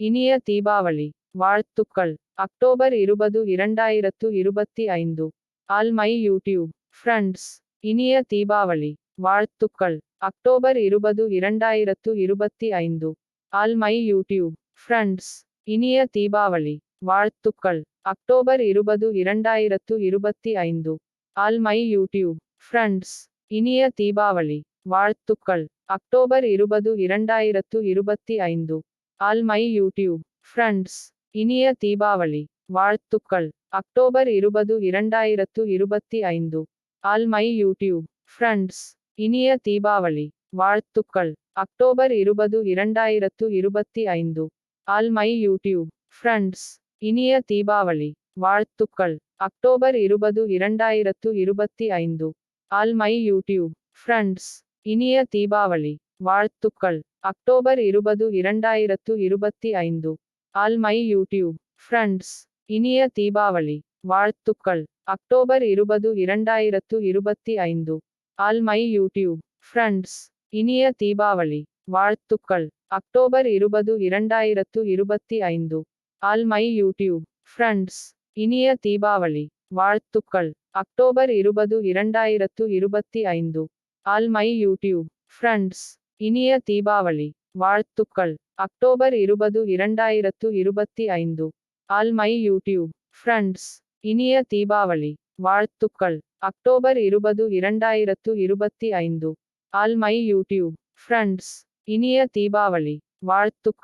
இனிய தீபாவளி வாழ்த்துக்கள். October 20 2025. All my YouTube friends. இனிய தீபாவளி வாழ்த்துக்கள். October 20 2025. All my YouTube friends. இனிய தீபாவளி வாழ்த்துக்கள். October 20 2025. All my YouTube friends. இனிய தீபாவளி வாழ்த்துக்கள். October 20 2025. All my YouTube friends. இனிய தீபாவளி வாழ்த்துக்கள். October 20 2025. All my YouTube friends. இனிய தீபாவளி வாழ்த்துக்கள். October 20 2025. All my YouTube friends. இனிய தீபாவளி வாழ்த்துக்கள். October 20 2025. All my YouTube friends. இனிய தீபாவளி வாழ்த்துக்கள். October 20 2025. All my YouTube friends. இனிய தீபாவளி வாழ்த்துக்கள். October 20 2025. All my YouTube friends. இனிய தீபாவளி வாழ்த்துக்கள். October 20 2025. All my YouTube friends. இனிய தீபாவளி வாழ்த்துக்கள். October 20 2025. All my YouTube friends. இனிய தீபாவளி வாழ்த்துக்கள். October 20 2025. All my YouTube friends. இனிய தீபாவளி வாழ்த்துக்கள். October 20 2025. All my YouTube friends. இனிய தீபாவளி வாழ்த்துக்கள்.